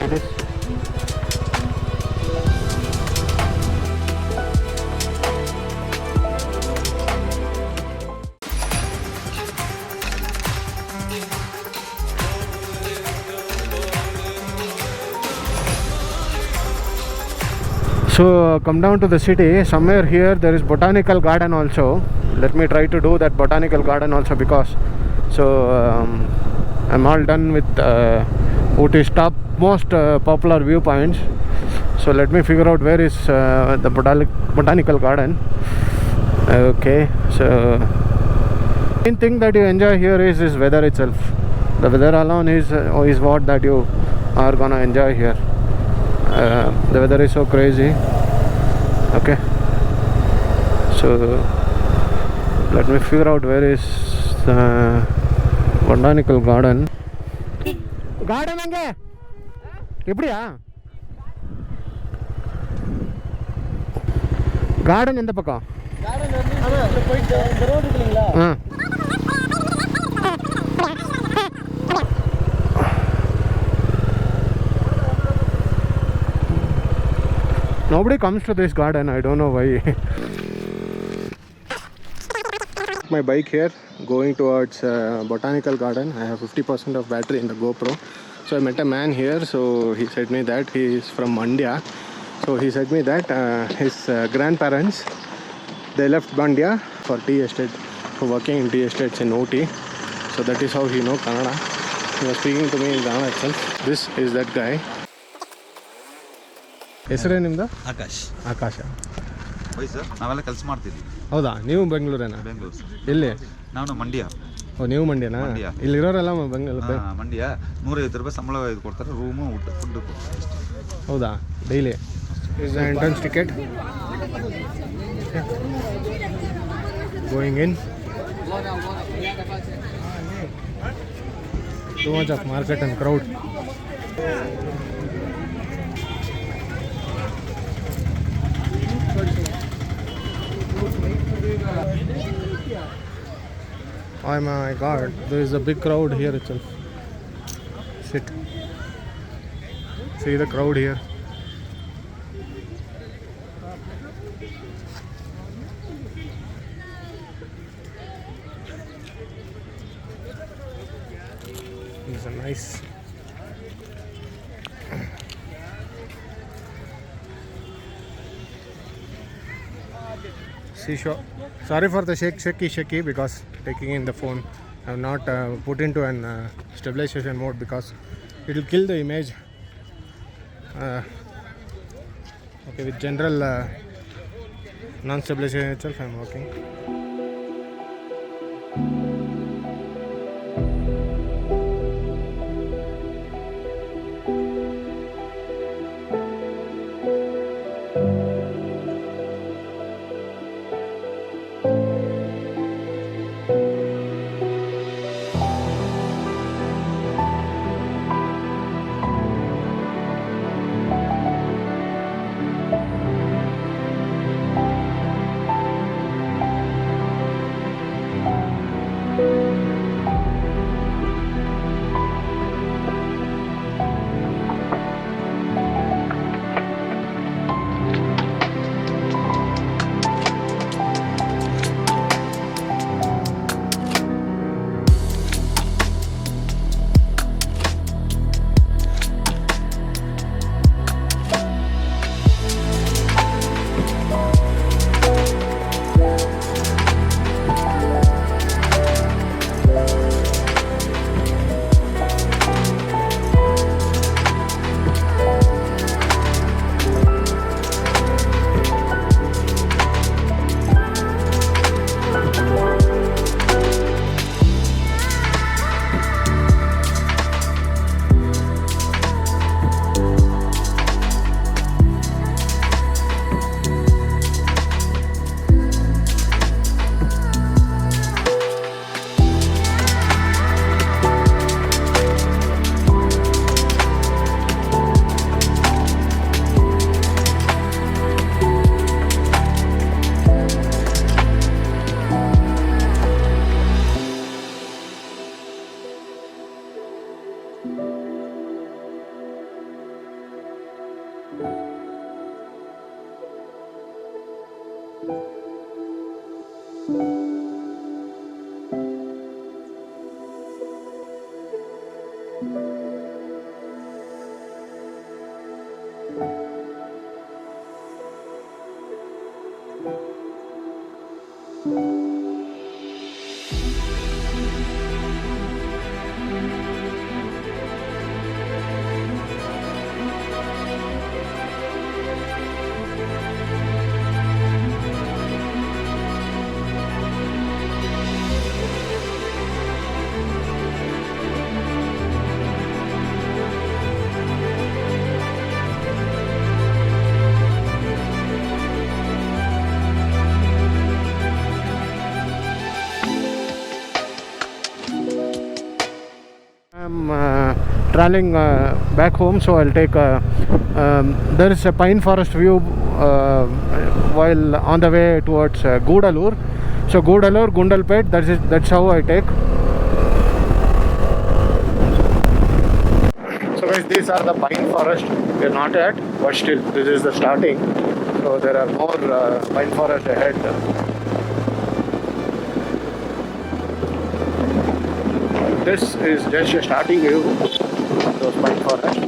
it is. So come down to the city. Somewhere here there is Botanical Garden also. Let me try to do that Botanical Garden also, because I'm all done with Ooty's top most popular viewpoints. So let me figure out where is the Botanical Garden. Okay, so main thing that you enjoy here is weather itself. The weather alone is what that you are gonna enjoy here. The weather is so crazy. Okay, so let me figure out where is the Botanical Garden. Garden ange எப்படியா garden எந்த பக்கம்? garden வந்து போயிட்டு இந்த road இருக்குங்களா? Nobody comes to this garden. I don't know why. My bike here going towards Botanical Garden. I have 50% of battery in the GoPro. So I met a man here. So he said me that he is from Mandya. So he said me that his grandparents, they left Mandya for tea estate, for working in tea estates in Ooty. So that is how he know Kannada. He was speaking to me in Kannada itself. This is that guy. ಹೆಸರೇ ನಿಮ್ದು? ಆಕಾಶ. ಹೋಯ್ sir, ನಾವೆಲ್ಲ ಕೆಲಸ ಮಾಡ್ತಿದ್ವಿ. ಹೌದಾ? ನೀವು ಬೆಂಗಳೂರೇನಾ? ಬೆಂಗಳೂರು. ಎಲ್ಲಿ? ನಾನು ಮಂಡ್ಯ. ಓ, ನೀವು ಮಂಡ್ಯನಾ? ಇಲ್ಲಿರೋರೆಲ್ಲ ಬೆಂಗಳೂರು. ಮಂಡ್ಯ. 150 ರೂಪಾಯಿ ಸಂಬಳ ಇದು ಕೊಡ್ತಾರೆ, ರೂಮು ಊಟ ಫುಡ್ ಕೊಡ್ತಾರೆ. ಹೌದಾ? Daily is the entrance ticket. Going in. Too much of market and crowd. Oh my god, there is a big crowd here itself. Sit. See the crowd here. It's a nice. Seashore. Sorry for the shaky because taking in the phone. I have not put into an stabilization mode because it will kill the image. Okay, with general non-stabilization itself I am working. I'm traveling back home, so I'll take there is a pine forest view while on the way towards Gudalur. So Gudalur, Gundalpet, that's how I take. So guys, these are the pine forest. We're not yet, but still this is the starting. So there are more pine forest ahead. This is just a starting view of those pine forests.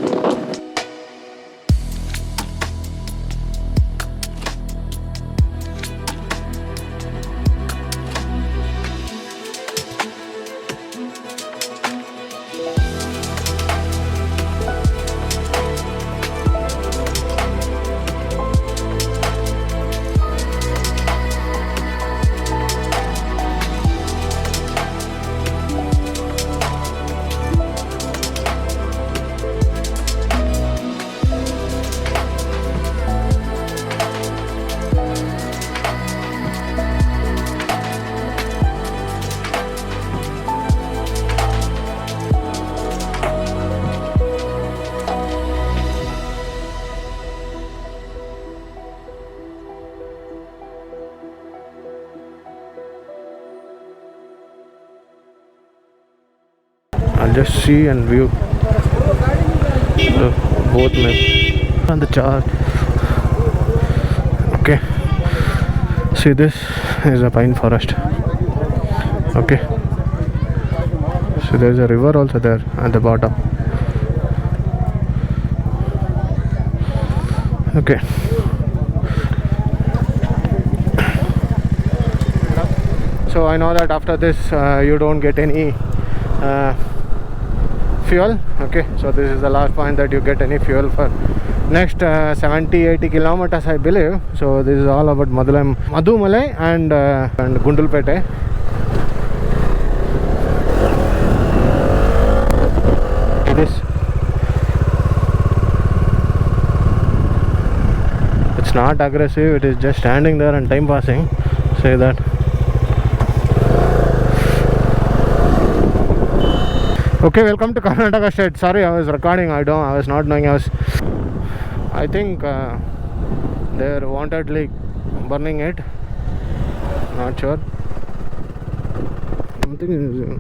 I'll just see and view both maps on the chart. Okay, see, this is a pine forest. Okay, so there's a river also there at the bottom. Okay, so I know that after this you don't get any fuel. Okay, so this is the last point that you get any fuel for next 70-80 kilometers, I believe. So this is all about Madumalai and Gundalpete. It's not aggressive, it is just standing there and time passing. Say that. Okay, welcome to Karnataka state. Sorry, I was recording. I was not knowing. I think they're wantedly burning it. Not sure. Something is.